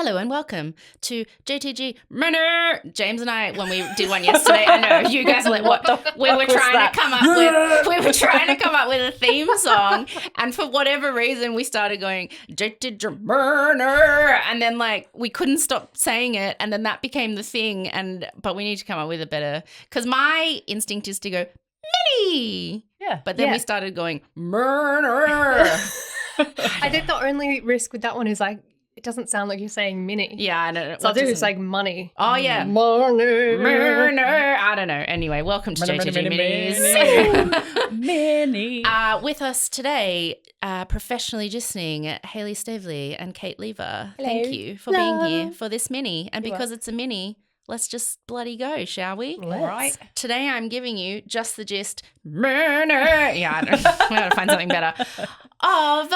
Hello and welcome to JTG Murder. James and I, when we did one yesterday, I know you guys are like, what? We were trying to come up with a theme song, and for whatever reason, we started going JTG Murder, and then like we couldn't stop saying it, and then that became the thing. But we need to come up with a better, because my instinct is to go Minnie. Yeah. But then we started going Murder. I think the only risk with that one is like, it doesn't sound like you're saying Minnie. Yeah, I don't know. So I think it's like money. Oh, yeah. Money. I don't know. Anyway, welcome to JTG Minis. Minnie. With us today, professionally listening, Hayley Stavely and Kate Lever. Hello. Thank you for being here for this mini. And because it's a mini, let's just bloody go, shall we? Let's. All right. Today I'm giving you just the gist. Yeah, I don't know. I gotta find something better. Of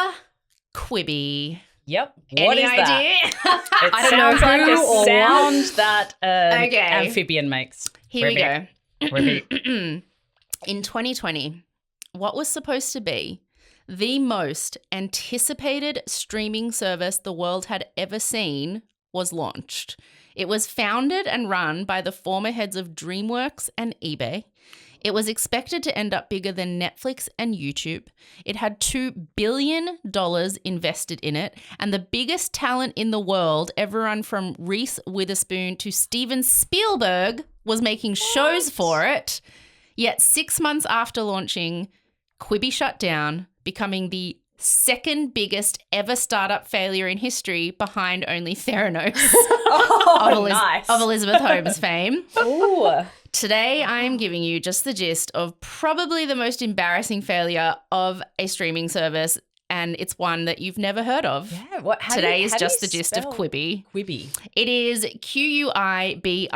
Quibi. Yep. Any What is idea? that? It I don't know sounds like who a or sound that Okay. amphibian makes. Here we go. Ribbit. In 2020, what was supposed to be the most anticipated streaming service the world had ever seen was launched. It was founded and run by the former heads of Dreamworks and eBay. It was expected to end up bigger than Netflix and YouTube. It had $2 billion invested in it, and the biggest talent in the world, everyone from Reese Witherspoon to Steven Spielberg, was making shows for it. Yet 6 months after launching, Quibi shut down, becoming the second biggest ever startup failure in history, behind only Theranos of Elizabeth Holmes fame. Ooh. Today, I'm giving you just the gist of probably the most embarrassing failure of a streaming service, and it's one that you've never heard of. Yeah. Today is just the gist of Quibi. Quibi. It is Quibi,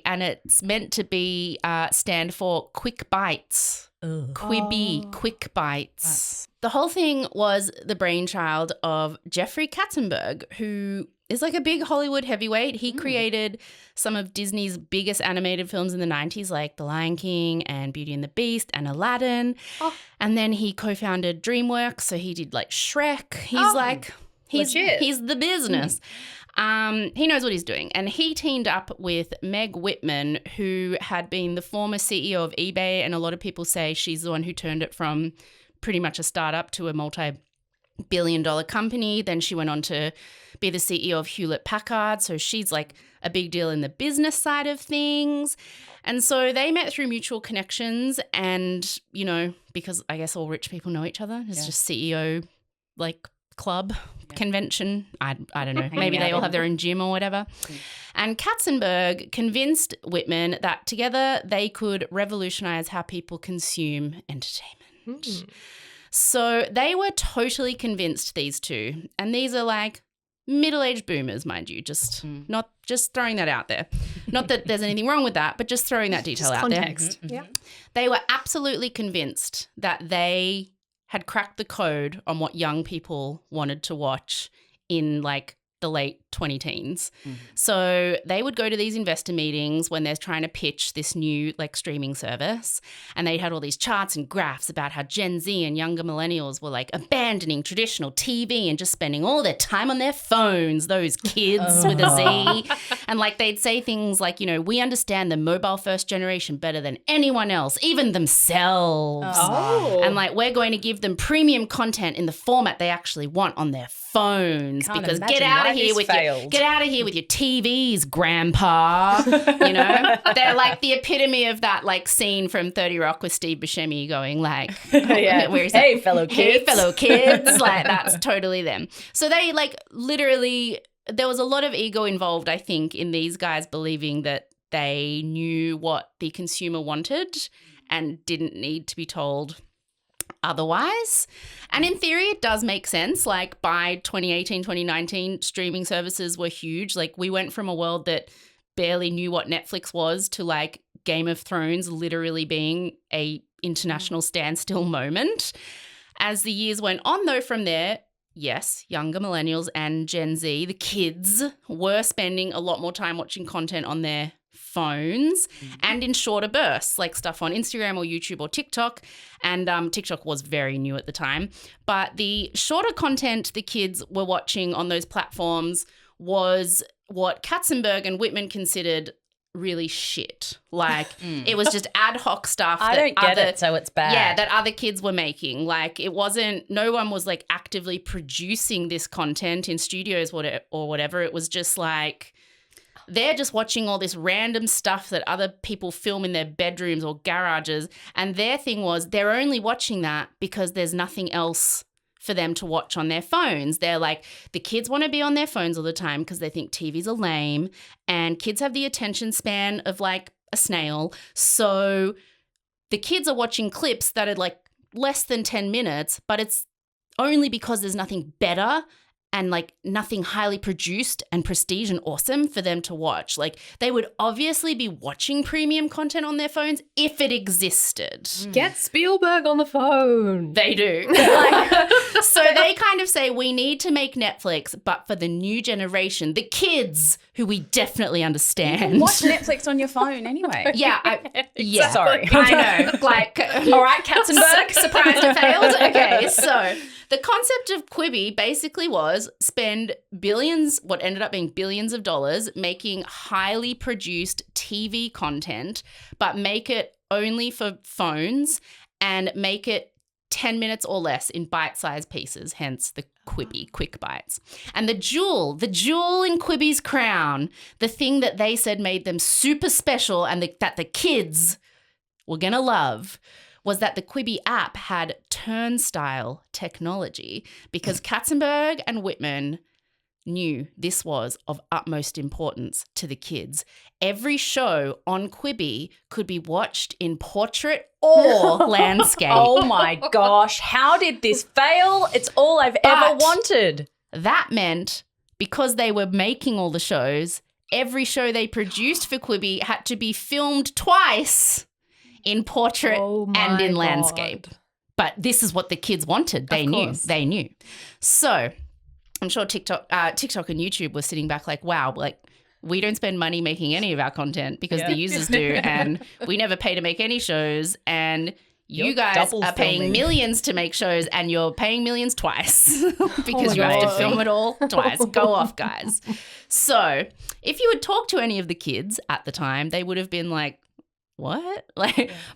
and it's meant to be stand for Quick Bites. Quibi, Quick Bites. Nice. The whole thing was the brainchild of Jeffrey Katzenberg, who is like a big Hollywood heavyweight. He created some of Disney's biggest animated films in the 90s, like The Lion King and Beauty and the Beast and Aladdin. Oh. And then he co-founded Dreamworks, so he did like Shrek. He's he's the business. He knows what he's doing. And he teamed up with Meg Whitman, who had been the former CEO of eBay, and a lot of people say she's the one who turned it from pretty much a startup to a multi-billion-dollar company. Then she went on to be the CEO of Hewlett-Packard, so she's like a big deal in the business side of things. And so they met through mutual connections, and, you know, because I guess all rich people know each other. It's just CEO, like, club, convention. I don't know. Maybe they all have their own gym or whatever. And Katzenberg convinced Whitman that together they could revolutionize how people consume entertainment. So they were totally convinced, these two. And these are like middle-aged boomers, mind you, just not just throwing that out there. Not that there's anything wrong with that, but just throwing that detail out context. there. They were absolutely convinced that they had cracked the code on what young people wanted to watch in like the late 20-teens. So they would go to these investor meetings when they're trying to pitch this new like streaming service, and they had all these charts and graphs about how Gen Z and younger millennials were like abandoning traditional TV and just spending all their time on their phones, those kids with a Z. And like they'd say things like, you know, we understand the mobile first generation better than anyone else, even themselves. And like we're going to give them premium content in the format they actually want on their phones. Because get out of here with your TVs, Grandpa. You know, they're like the epitome of that like scene from 30 Rock with Steve Buscemi going like, where is Hey, fellow kids. Hey, fellow kids. Like that's totally them. So they like literally, there was a lot of ego involved, I think, in these guys believing that they knew what the consumer wanted and didn't need to be told otherwise. And in theory, it does make sense. Like by 2018, 2019, streaming services were huge. Like we went from a world that barely knew what Netflix was to like Game of Thrones literally being a international standstill moment. As the years went on, though, from there, yes, younger millennials and Gen Z, the kids, were spending a lot more time watching content on their phones and in shorter bursts, like stuff on Instagram or YouTube or TikTok. And TikTok was very new at the time. But the shorter content the kids were watching on those platforms was what Katzenberg and Whitman considered really shit. Like it was just ad hoc stuff. I don't get it, so it's bad. Yeah, that other kids were making. Like it wasn't, no one was like actively producing this content in studios or whatever. It was just like, they're just watching all this random stuff that other people film in their bedrooms or garages. And their thing was they're only watching that because there's nothing else for them to watch on their phones. They're like, the kids want to be on their phones all the time because they think TVs are lame, and kids have the attention span of like a snail. So the kids are watching clips that are like less than 10 minutes, but it's only because there's nothing better and like nothing highly produced and prestige and awesome for them to watch. Like they would obviously be watching premium content on their phones if it existed. Get Spielberg on the phone. They do. Like, so they kind of say, we need to make Netflix, but for the new generation, the kids who we definitely understand. Watch Netflix on your phone anyway. Yeah. Yeah. Sorry. I know. Like, all right, Katzenberg. Surprised it failed. Okay, so the concept of Quibi basically was spend billions, what ended up being billions of dollars, making highly produced TV content, but make it only for phones and make it 10 minutes or less in bite-sized pieces, hence the Quibi, quick bites. And the jewel in Quibi's crown, the thing that they said made them super special and that the kids were going to love, was that the Quibi app had turnstile technology, because Katzenberg and Whitman knew this was of utmost importance to the kids. Every show on Quibi could be watched in portrait or landscape. Oh my gosh, how did this fail? It's all I've ever wanted. That meant because they were making all the shows, every show they produced for Quibi had to be filmed twice in portrait and in landscape. But this is what the kids wanted. They knew. So I'm sure TikTok and YouTube were sitting back like, wow, like we don't spend money making any of our content because the users do, and we never pay to make any shows, and you guys are paying millions to make shows, and you're paying millions twice because you have to film it all twice. Go off, guys. So if you had talked to any of the kids at the time, they would have been like, what?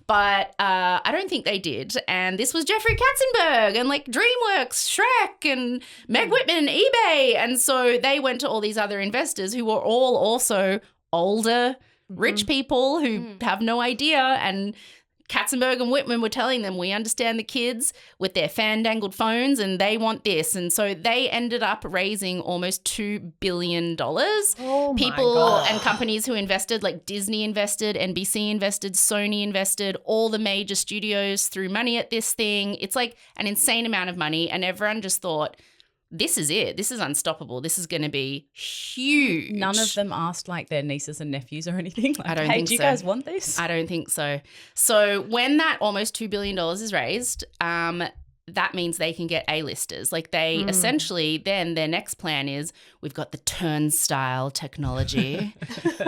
But I don't think they did. And this was Jeffrey Katzenberg and like Dreamworks, Shrek, and Meg Whitman, eBay. And so they went to all these other investors who were all also older, rich people who have no idea. And Katzenberg and Whitman were telling them, we understand the kids with their fandangled phones and they want this. And so they ended up raising almost $2 billion. People and companies who invested, like Disney invested, NBC invested, Sony invested, all the major studios threw money at this thing. It's like an insane amount of money. And everyone just thought, this is it. This is unstoppable. This is going to be huge. None of them asked like their nieces and nephews or anything. Like, I don't hey, think do you so. guys want this? I don't think so. So when that almost $2 billion is raised, that means they can get A-listers. Like they essentially then their next plan is, we've got the turnstile technology.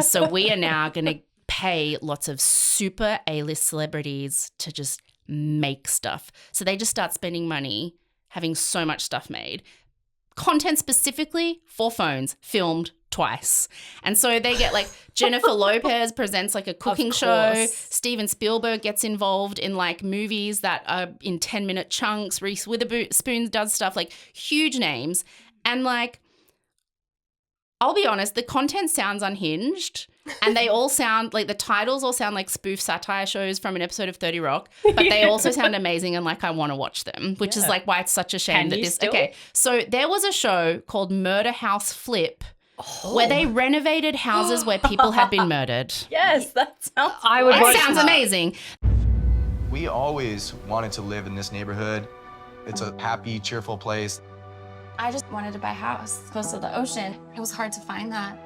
So we are now going to pay lots of super A-list celebrities to just make stuff. So they just start spending money having so much stuff made. Content specifically for phones, filmed twice. And so they get like Jennifer Lopez presents like a cooking show. Steven Spielberg gets involved in like movies that are in 10-minute chunks. Reese Witherspoon does stuff, like huge names. And like, I'll be honest, the content sounds unhinged. And they all sound like, the titles all sound like spoof satire shows from an episode of 30 Rock, but they also sound amazing and like I want to watch them, which is like why it's such a shame that this. Okay, so there was a show called Murder House Flip where they renovated houses where people had been murdered. Yes, that sounds. It sounds amazing. We always wanted to live in this neighborhood. It's a happy, cheerful place. I just wanted to buy a house close to the ocean. It was hard to find that.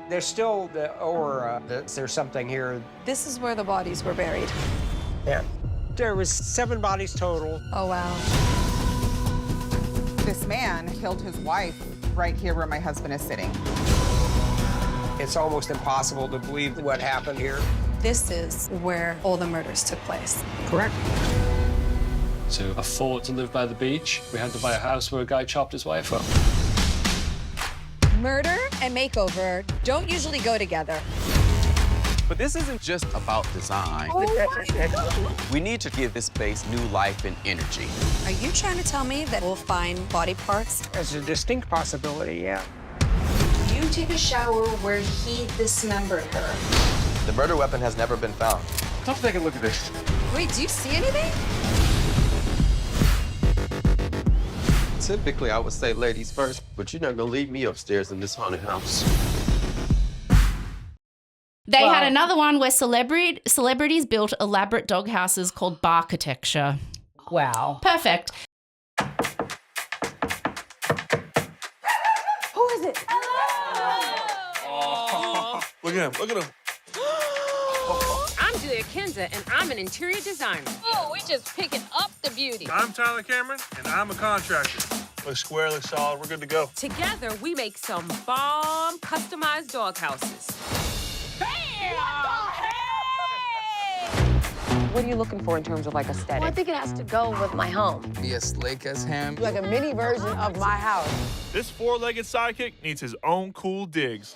There's still the aura that there's something here. This is where the bodies were buried. Yeah. There was 7 bodies total. Oh, wow. This man killed his wife right here where my husband is sitting. It's almost impossible to believe what happened here. This is where all the murders took place. Correct. To afford to live by the beach, we had to buy a house where a guy chopped his wife up. Murder and makeover don't usually go together. But this isn't just about design. We need to give this space new life and energy. Are you trying to tell me that we'll find body parts? There's a distinct possibility, yeah. You take a shower where he dismembered her. The murder weapon has never been found. Come take a look at this. Wait, do you see anything? Typically, I would say ladies first, but you're not gonna leave me upstairs in this haunted house. They had another one where celebrities built elaborate doghouses called Barkitecture. Wow. Perfect. Who is it? Oh. Look at him. Look at him. I'm Julia Kenza, and I'm an interior designer. Oh, we just picking up the beauty. I'm Tyler Cameron, and I'm a contractor. Looks square, looks solid. We're good to go. Together, we make some bomb customized dog houses. What are you looking for in terms of like aesthetic? Well, I think it has to go with my home. Be as slick as him. Like a mini version of my house. This four-legged sidekick needs his own cool digs.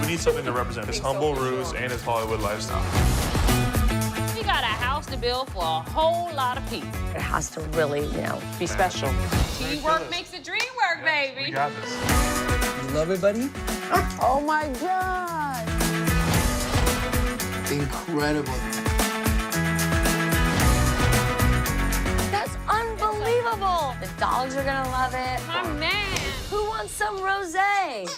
We need something to represent his humble roots and his Hollywood lifestyle. We got a house to build for a whole lot of people. It has to really, be special. Teamwork makes the dream work, baby. We got this. You love it, buddy? Oh my God. Incredible. That's unbelievable. The dogs are gonna love it. My man. Who wants some rosé?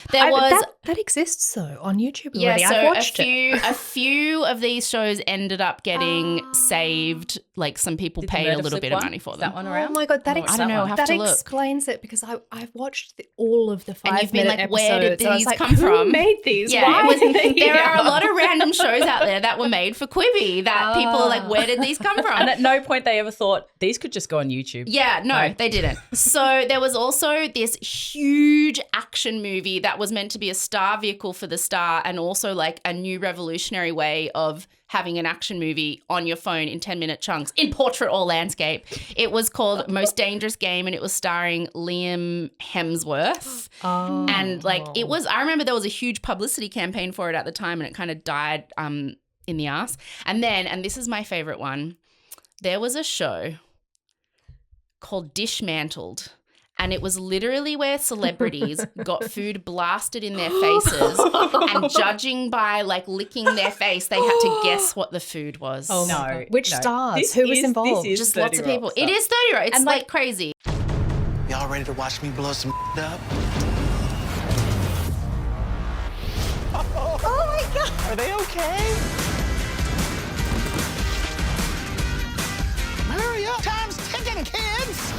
There was that exists though on YouTube already. yeah, so I've watched a few of these shows ended up getting saved. Like some people Did paid the a Murder little Flip bit of one? money for Is them. that one Oh around? my God, that I don't know. Have that to look. explains it because I've watched all of the 5 And you've been minute like, where did episodes, and I was these like, come from? Who made these? Yeah, Why are they there here? are a lot of random shows out there that were made for Quibi that people are like, where did these come from? And at no point they ever thought these could just go on YouTube. Yeah, no, they didn't. So there was also this huge action movie that was meant to be a star vehicle for the star and also like a new revolutionary way of having an action movie on your phone in 10-minute chunks in portrait or landscape. It was called Most Dangerous Game and it was starring Liam Hemsworth. And like it was, I remember there was a huge publicity campaign for it at the time and it kind of died in the ass. And then, and this is my favorite one, there was a show called Dishmantled. And it was literally where celebrities got food blasted in their faces and judging by like licking their face, they had to guess what the food was. Oh No. Which no. stars? Who was involved? This is Just 30 lots of Rock people. stuff. It is 30 Rock. It's And, like like, crazy. Y'all ready to watch me blow some up? Oh my God. Are they okay? Hurry up! Time's ticking, kids!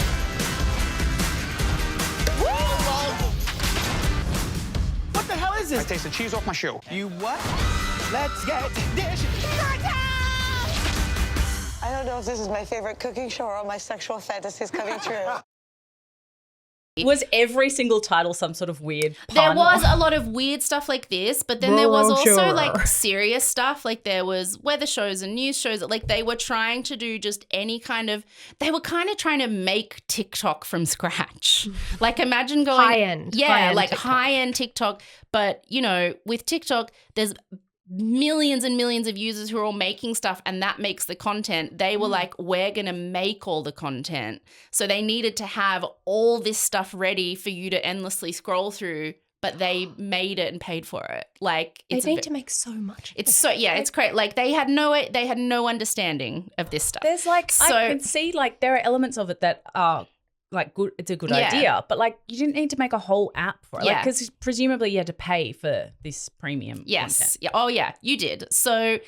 What the hell is this? I taste the cheese off my shoe. You what? Let's get dish. I don't know if this is my favorite cooking show or my sexual fantasies coming true. Was every single title some sort of weird pun? There was a lot of weird stuff like this, but then there was also Sure. like serious stuff. Like there was weather shows and news shows. Like they were trying to do just any kind of, they were kind of trying to make TikTok from scratch. Like imagine going High-end like TikTok. high-end TikTok. But you know, with TikTok, there's millions and millions of users who are all making stuff and that makes the content. They were like, we're going to make all the content. So they needed to have all this stuff ready for you to endlessly scroll through, but they made it and paid for it. Like They it's need to make so much. it's so it's great. Like they had no understanding of this stuff. There's like, So- I can see like there are elements of it that are like good. It's a good Yeah. idea, but like you didn't need to make a whole app for it. Yeah. Like, because presumably you had to pay for this premium Yes. content. Yeah. Oh, yeah, you did. So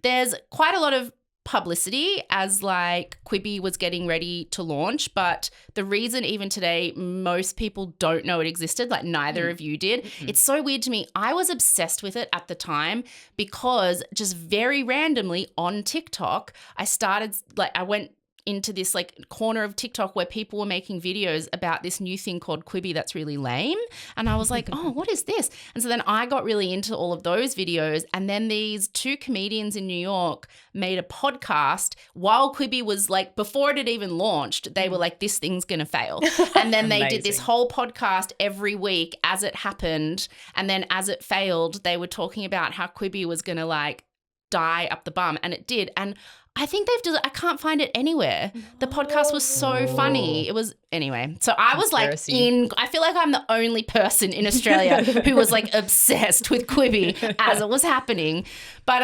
there's quite a lot of publicity as like Quibi was getting ready to launch, but the reason even today most people don't know it existed, like neither of you did. It's so weird to me. I was obsessed with it at the time because just very randomly on TikTok, I started like I went into this like corner of TikTok where people were making videos about this new thing called Quibi that's really lame. And I was like, oh, what is this? And so then I got really into all of those videos. And then these two comedians in New York made a podcast while Quibi was like, before it had even launched, they were like, this thing's going to fail. And then they did this whole podcast every week as it happened. And then as it failed, they were talking about how Quibi was going to like die up the bum. And it did. And I think I can't find it anywhere. The podcast was so funny. It was, anyway. So I was like I feel like I'm the only person in Australia who was like obsessed with Quibi as it was happening. But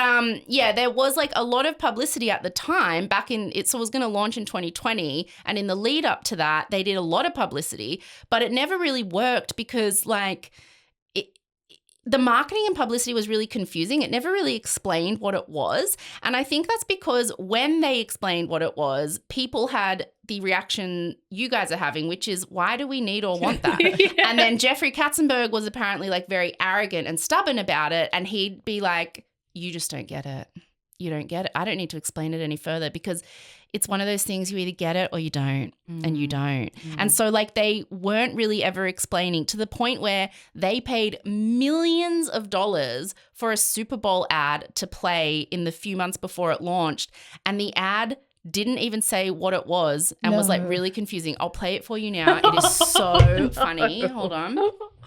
yeah, there was like a lot of publicity at the time it was going to launch in 2020. And in the lead up to that, they did a lot of publicity, but it never really worked because like, the marketing and publicity was really confusing. It never really explained what it was. And I think that's because when they explained what it was, people had the reaction you guys are having, which is, why do we need or want that? And then Jeffrey Katzenberg was apparently like very arrogant and stubborn about it. And he'd be like, you just don't get it. You don't get it. I don't need to explain it any further because it's one of those things you either get it or you don't, and you don't. And so like they weren't really ever explaining, to the point where they paid millions of dollars for a Super Bowl ad to play in the few months before it launched. And the ad didn't even say what it was and was like really confusing. I'll play it for you now. It is so funny. Hold on.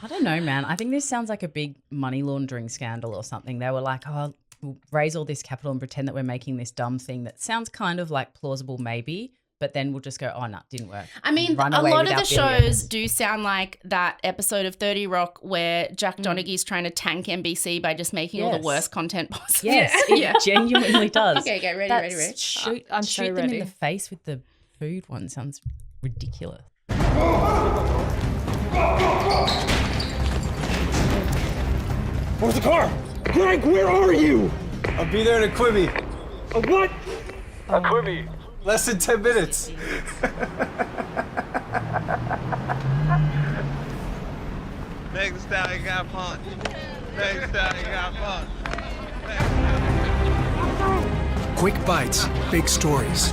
I don't know, man. I think this sounds like a big money laundering scandal or something. They were like, oh, we'll raise all this capital and pretend that we're making this dumb thing that sounds kind of like plausible maybe, but then we'll just go, oh, no, it didn't work. I mean, a lot of the shows do sound like that episode of 30 Rock where Jack Donaghy's trying to tank NBC by just making all the worst content possible. Yes, it genuinely does. Okay, ready. Shoot I'm shoot so them ready. in the face with the food one sounds ridiculous. Where's the car? Greg, where are you? I'll be there in a Quibi. A what? A Quibi. Less than 10 minutes. Meg Thee Stallion got punched. Meg Thee Stallion got punched. Quick bites, big stories.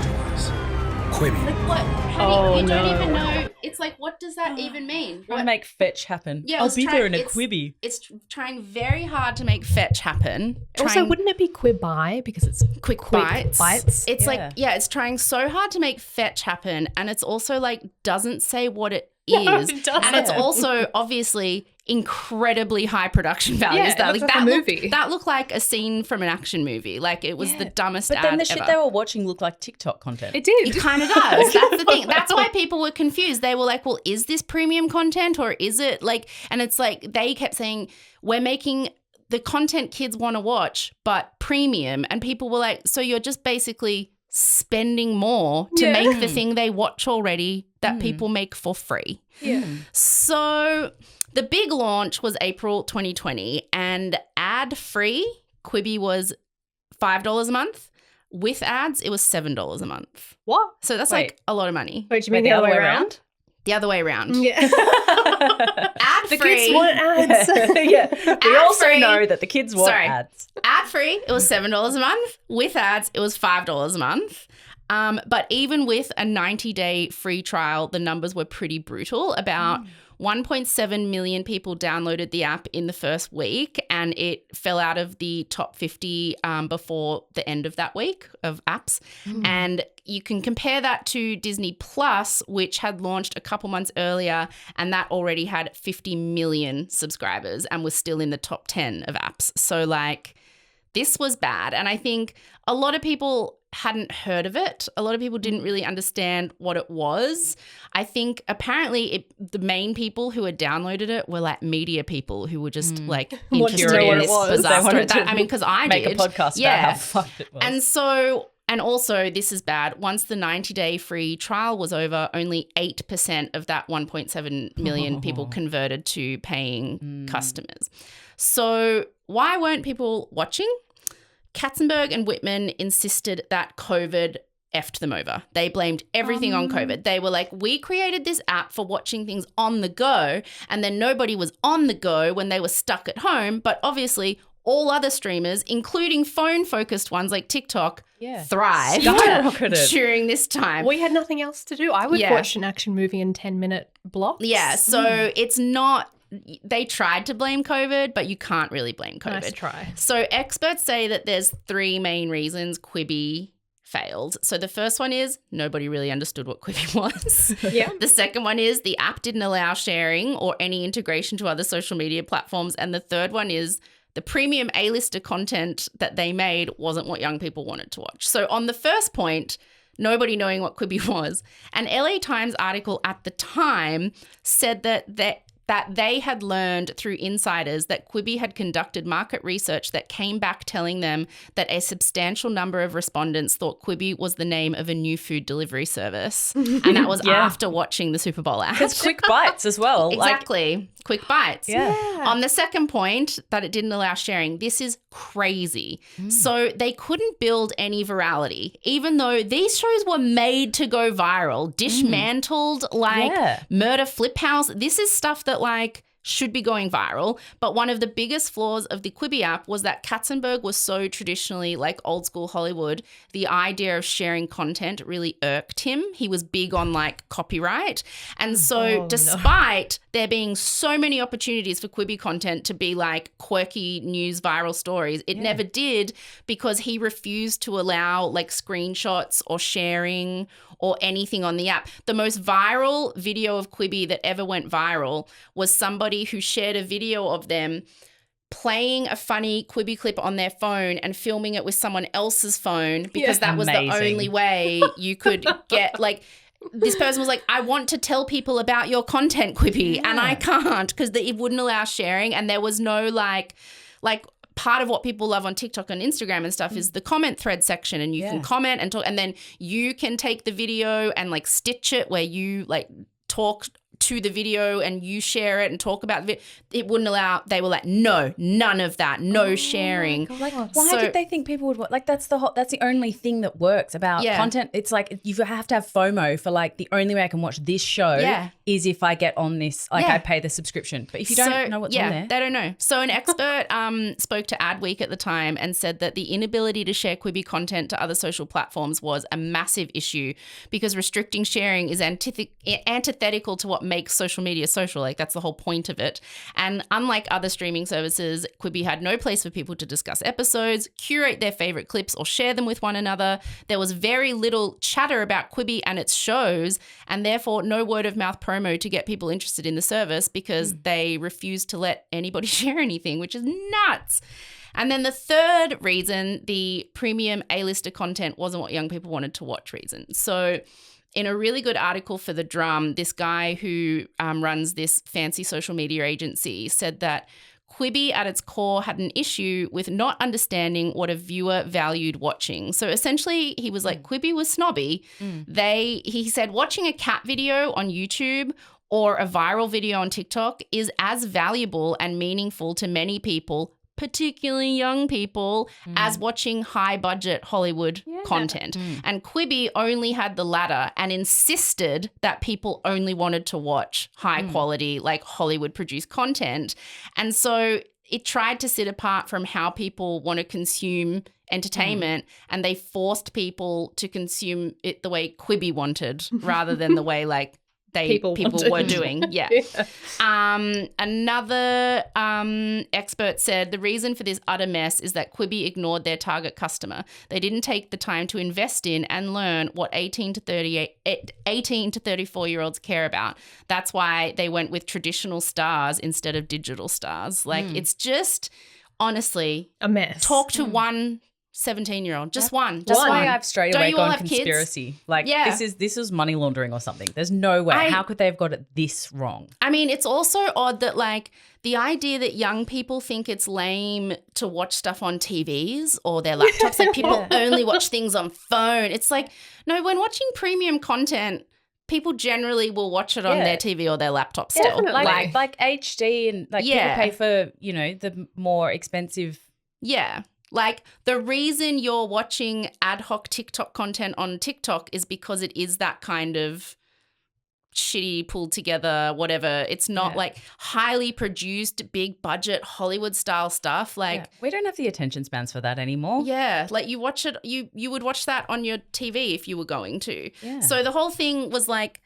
Quibi. Like what? You don't even know. It's like, what does that even mean? Trying to make fetch happen. Yeah, I'll be there in a Quibi. It's trying very hard to make fetch happen. Also, wouldn't it be Quibi because it's quick bites? It's Yeah. it's trying so hard to make fetch happen, and it's also like doesn't say what it is. No, it doesn't. And it's also obviously incredibly high production values. Yeah, it looks like a movie. That looked like a scene from an action movie. Like it was the dumbest But ad then the shit ever. they were watching looked like TikTok content. It did. It kind of does. That's the thing. That's why people were confused. They were like, well, is this premium content or is it like, and it's like they kept saying, we're making the content kids want to watch, but premium. And people were like, so you're just basically spending more to make the thing they watch already that people make for free. Yeah. So the big launch was April 2020 and ad-free Quibi was $5 a month. With ads, it was $7 a month. What? So that's like a lot of money. Wait, do you mean the other way around? The other way around. Yeah. Ad-free. The kids want ads. Yeah. We also know that the kids want ads. Ad-free, it was $7 a month. With ads, it was $5 a month. But even with a 90-day free trial, the numbers were pretty brutal. About 1.7 million people downloaded the app in the first week, and it fell out of the top 50 before the end of that week of apps. And you can compare that to Disney Plus, which had launched a couple months earlier, and that already had 50 million subscribers and was still in the top 10 of apps. So, like, this was bad. And I think a lot of people hadn't heard of it. A lot of people didn't really understand what it was. I think apparently the main people who had downloaded it were like media people who were just like interested in this bizarre story. I mean, because I make did. a podcast about how fucked it was. And also, this is bad. Once the 90-day free trial was over, only 8% of that 1.7 million people converted to paying customers. So why weren't people watching? Katzenberg and Whitman insisted that COVID effed them over. They blamed everything on COVID. They were like, we created this app for watching things on the go, and then nobody was on the go when they were stuck at home, but obviously all other streamers, including phone-focused ones like TikTok, thrived during this time. We had nothing else to do. I would watch an action movie in 10-minute blocks. Yeah, so it's not – they tried to blame COVID, but you can't really blame COVID. Nice try. So experts say that there's 3 main reasons Quibi failed. So the first one is nobody really understood what Quibi was. The second one is the app didn't allow sharing or any integration to other social media platforms. And the third one is the premium A-lister content that they made wasn't what young people wanted to watch. So on the first point, nobody knowing what Quibi was, an LA Times article at the time said that they had learned through insiders that Quibi had conducted market research that came back telling them that a substantial number of respondents thought Quibi was the name of a new food delivery service. And that was after watching the Super Bowl ad. Because quick bites as well. Exactly. Quick bites. Yeah. On the second point, that it didn't allow sharing, this is crazy. So they couldn't build any virality, even though these shows were made to go viral, dismantled Murder Flip House. This is stuff that should be going viral. But one of the biggest flaws of the Quibi app was that Katzenberg was so traditionally old school Hollywood. The idea of sharing content really irked him. He was big on copyright. And so despite there being so many opportunities for Quibi content to be quirky news viral stories, it never did because he refused to allow screenshots or sharing or anything on the app. The most viral video of Quibi that ever went viral was somebody who shared a video of them playing a funny Quibi clip on their phone and filming it with someone else's phone because that was the only way you could get this person was like, I want to tell people about your content, Quibi, and I can't because it wouldn't allow sharing, and there was no part of what people love on TikTok and Instagram and stuff is the comment thread section, and you can comment and talk, and then you can take the video and stitch it where you talk to the video and you share it and talk about the video. It wouldn't allow, they were no, none of that, no sharing. Why did they think people would watch? That's the only thing that works about content. It's you have to have FOMO for the only way I can watch this show is if I get on this, I pay the subscription. But if you don't know what's on there. They don't know. So an expert spoke to Adweek at the time and said that the inability to share Quibi content to other social platforms was a massive issue because restricting sharing is antithetical to what makes social media social. That's the whole point of it. And unlike other streaming services, Quibi had no place for people to discuss episodes, curate their favorite clips, or share them with one another. There was very little chatter about Quibi and its shows, and therefore no word of mouth promo to get people interested in the service because they refused to let anybody share anything, which is nuts. And then the third reason, the premium A-lister content wasn't what young people wanted to watch reason. So in a really good article for The Drum, this guy who runs this fancy social media agency said that Quibi at its core had an issue with not understanding what a viewer valued watching. So essentially he was Quibi was snobby. He said watching a cat video on YouTube or a viral video on TikTok is as valuable and meaningful to many people, particularly young people, as watching high-budget Hollywood content. And Quibi only had the latter and insisted that people only wanted to watch high-quality, Hollywood-produced content. And so it tried to sit apart from how people want to consume entertainment, and they forced people to consume it the way Quibi wanted rather than the way, people were doing. Another expert said the reason for this utter mess is that Quibi ignored their target customer. They didn't take the time to invest in and learn what 18 to 34-year-olds care about. That's why they went with traditional stars instead of digital stars. It's just, honestly, a mess. Talk to one 17-year-old, just one. That's why I've straight away gone conspiracy. This is money laundering or something. There's no way. How could they have got it this wrong? I mean, it's also odd that the idea that young people think it's lame to watch stuff on TVs or their laptops, people only watch things on phone. It's no, when watching premium content, people generally will watch it on their TV or their laptop still. Definitely. Like HD and people pay for, the more expensive. Yeah. The reason you're watching ad hoc TikTok content on TikTok is because it is that kind of shitty pulled together, whatever. It's not like highly produced, big budget Hollywood style stuff. Like we don't have the attention spans for that anymore. Yeah, like you watch it, you would watch that on your TV if you were going to. Yeah. So the whole thing was like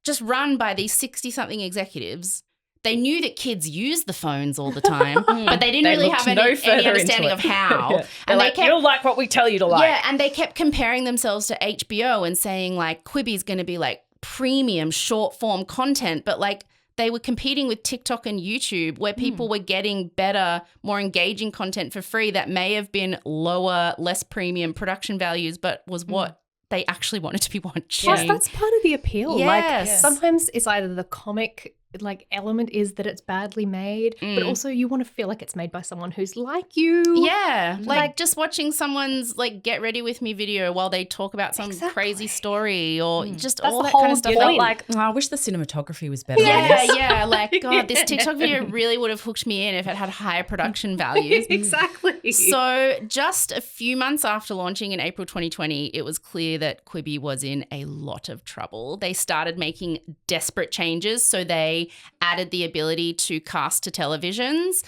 just run by these 60-something executives. They knew that kids use the phones all the time, but they didn't really have any understanding of how. Yeah. And like, you'll like what we tell you to like. Yeah, and they kept comparing themselves to HBO and saying like Quibi's going to be like premium short form content, but like they were competing with TikTok and YouTube where people were getting better, more engaging content for free that may have been lower, less premium production values, but was what they actually wanted to be watching. Plus, that's part of the appeal. Yes. Like sometimes it's either the comic like element is that it's badly made, but also you want to feel like it's made by someone who's like you. Yeah, like just watching someone's like get ready with me video while they talk about some crazy story or just That's all the that kind whole of stuff. point. Like, I wish the cinematography was better. Yeah, like God, this TikTok video really would have hooked me in if it had higher production values. Exactly. So just a few months after launching in April 2020, it was clear that Quibi was in a lot of trouble. They started making desperate changes. So they added the ability to cast to televisions.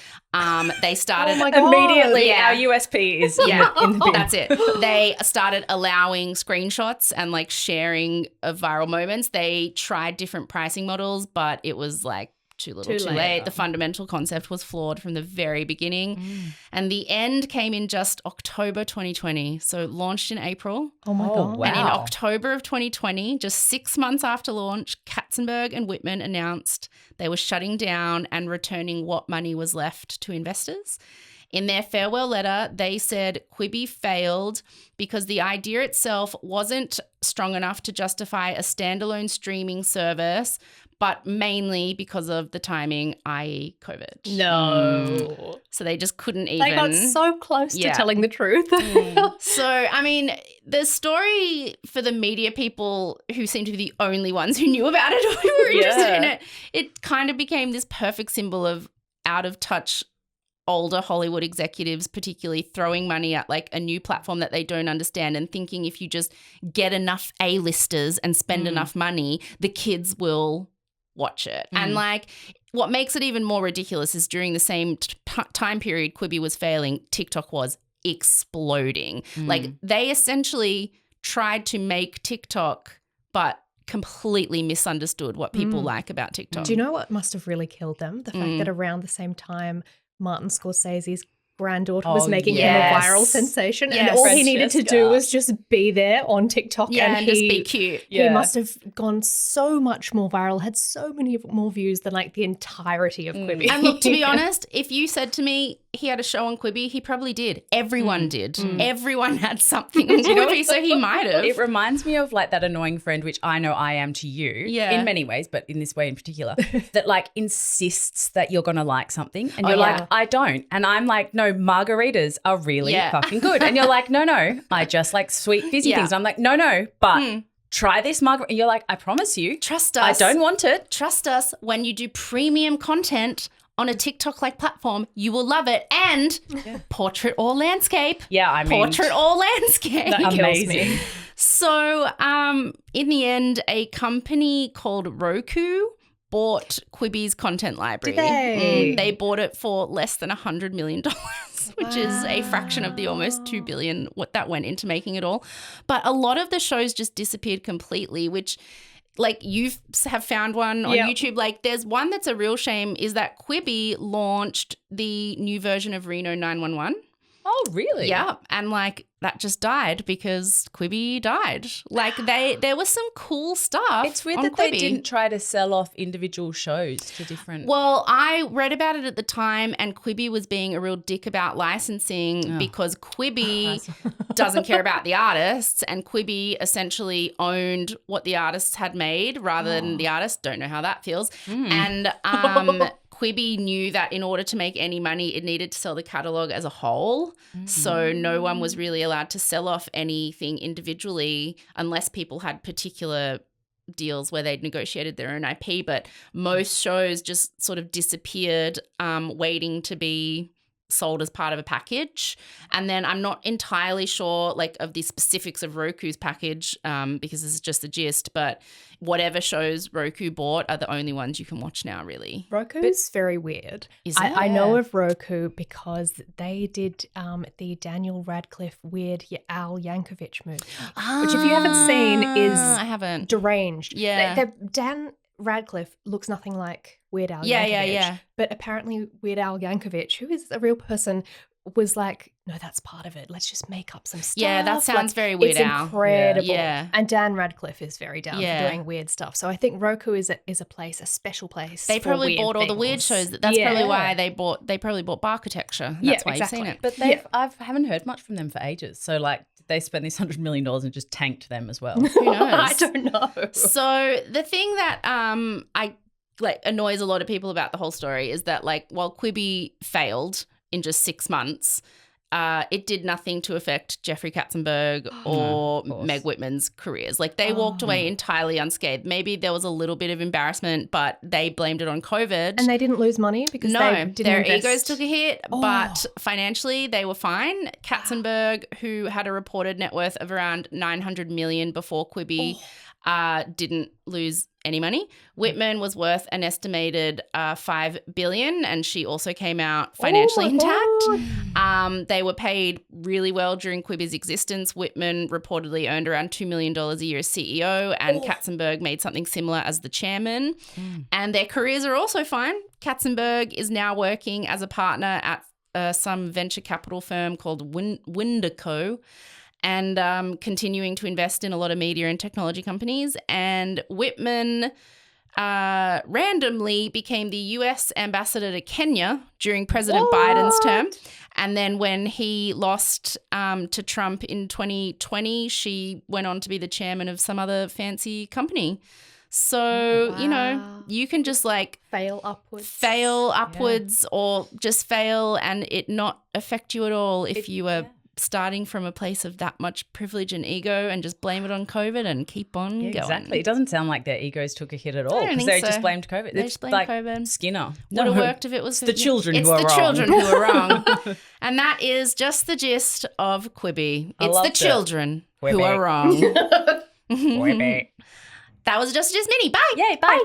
They started immediately. Our USP is in the bin. That's it. They started allowing screenshots and like sharing of viral moments. They tried different pricing models, but it was like too little, too late. The fundamental concept was flawed from the very beginning. And the end came in just October 2020. So launched in April. Oh my God. And in October of 2020, just 6 months after launch, Katzenberg and Whitman announced they were shutting down and returning what money was left to investors. In their farewell letter, they said Quibi failed because the idea itself wasn't strong enough to justify a standalone streaming service, but mainly because of the timing, i.e. COVID. No. So they just couldn't even. They got so close to telling the truth. So, I mean, the story for the media people who seem to be the only ones who knew about it or who were interested in it, it kind of became this perfect symbol of out of touch older Hollywood executives, particularly throwing money at like a new platform that they don't understand and thinking if you just get enough A-listers and spend enough money, the kids will watch it. And like what makes it even more ridiculous is during the same time period Quibi was failing, TikTok was exploding. Like they essentially tried to make TikTok but completely misunderstood what people like about TikTok. Do you know what must have really killed them? The fact that around the same time Martin Scorsese's granddaughter was making him a viral sensation, and all he needed to do was just be there on TikTok and just be cute. He must have gone so much more viral, had so many more views than like the entirety of Quibi. And look, to be honest, if you said to me he had a show on Quibi, he probably did. Everyone did. Everyone had something on Quibi, so he might have. It reminds me of like that annoying friend, which I know I am to you in many ways, but in this way in particular, that like insists that you're going to like something and you're like, I don't. And I'm like, no, margaritas are really fucking good. And you're like, no, I just like sweet fizzy things. I'm like, no, but try this margarita. And you're like, I promise you. Trust us. I don't want it. Trust us. When you do premium content on a TikTok-like platform, you will love it. And portrait or landscape. Yeah, I mean. Portrait or landscape. That kills me. So in the end, a company called Roku bought Quibi's content library. Did they? They bought it for less than $100 million, which is a fraction of the almost $2 billion what that went into making it all. But a lot of the shows just disappeared completely, which like you have found one on YouTube. Like there's one that's a real shame is that Quibi launched the new version of Reno 911. Oh, really? Yeah. And like that just died because Quibi died. Like there was some cool stuff. It's weird on that Quibi. they didn't try to sell off individual shows to different. Well, I read about it at the time and Quibi was being a real dick about licensing because Quibi doesn't care about the artists and Quibi essentially owned what the artists had made rather than the artists. Don't know how that feels. And Quibi knew that in order to make any money, it needed to sell the catalogue as a whole. So no one was really allowed to sell off anything individually unless people had particular deals where they'd negotiated their own IP. But most shows just sort of disappeared, waiting to be sold as part of a package. And then I'm not entirely sure like of the specifics of Roku's package because this is just the gist, but whatever shows Roku bought are the only ones you can watch now, really. Roku's very weird. Is it? I know of Roku because they did the Daniel Radcliffe Weird Al Yankovic movie, which if you haven't seen is I haven't. deranged. Yeah. Dan Radcliffe looks nothing like Weird Al Yankovic. Yeah. But apparently Weird Al Yankovic, who is a real person, was like, no, that's part of it. Let's just make up some stuff. Yeah, that sounds very Weird Al. It's incredible. Yeah. And Dan Radcliffe is very down for doing weird stuff. So I think Roku is a place, a special place. They probably bought all the weird shows. That's probably why they probably bought Barkitecture. That's why exactly. you've seen it. But I haven't heard much from them for ages. So like, did they spend this $100 million and just tanked them as well? Who knows? I don't know. So the thing that I annoys a lot of people about the whole story is that like while Quibi failed in just 6 months, it did nothing to affect Jeffrey Katzenberg or Meg Whitman's careers. Like they walked away entirely unscathed. Maybe there was a little bit of embarrassment, but they blamed it on COVID. And they didn't lose money because they didn't their invest. egos took a hit, but financially they were fine. Katzenberg, who had a reported net worth of around $900 million before Quibi, didn't lose any money. Whitman was worth an estimated $5 billion, and she also came out financially intact. They were paid really well during Quibi's existence. Whitman reportedly earned around $2 million a year as CEO, and Katzenberg made something similar as the chairman. And their careers are also fine. Katzenberg is now working as a partner at some venture capital firm called Windico, and continuing to invest in a lot of media and technology companies. And Whitman randomly became the US ambassador to Kenya during President Biden's term. And then when he lost to Trump in 2020, she went on to be the chairman of some other fancy company. So, you know, you can just like fail upwards or just fail and it not affect you at all if you were starting from a place of that much privilege and ego and just blame it on COVID and keep on going. Exactly. It doesn't sound like their egos took a hit at all because they just blamed COVID. They just blamed COVID. Skinner. Would have worked if it was the children who are wrong. It's the children who are wrong. And that is just the gist of Quibi. It's the children who are wrong. Quibi. That was Just the Gist Mini. Bye. Yay, bye.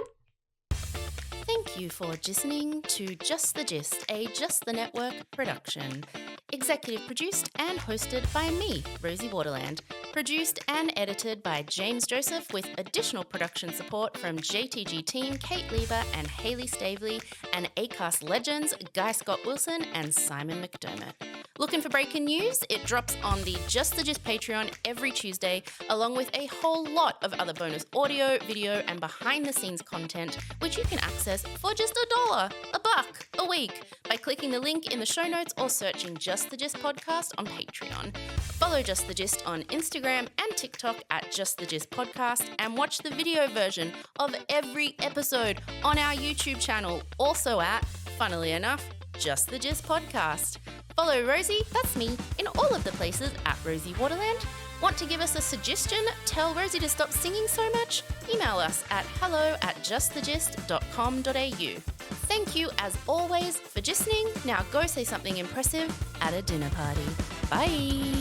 Thank you for listening to Just the Gist, a Just the Network production. Executive produced and hosted by me, Rosie Waterland. Produced and edited by James Joseph with additional production support from JTG team Kate Lieber and Hayley Stavely and Acast legends Guy Scott Wilson and Simon McDermott. Looking for breaking news? It drops on the Just the Gist Patreon every Tuesday, along with a whole lot of other bonus audio, video, and behind-the-scenes content, which you can access for just $1, $1 a week by clicking the link in the show notes or searching Just the Gist Podcast on Patreon. Follow Just the Gist on Instagram and TikTok at Just the Gist Podcast, and watch the video version of every episode on our YouTube channel, also at, funnily enough, Just the Gist Podcast. Follow Rosie, that's me, in all of the places at Rosie Waterland. Want to give us a suggestion? Tell Rosie to stop singing so much? Email us at hello@justthegist.com.au. Thank you, as always, for listening. Now go say something impressive at a dinner party. Bye.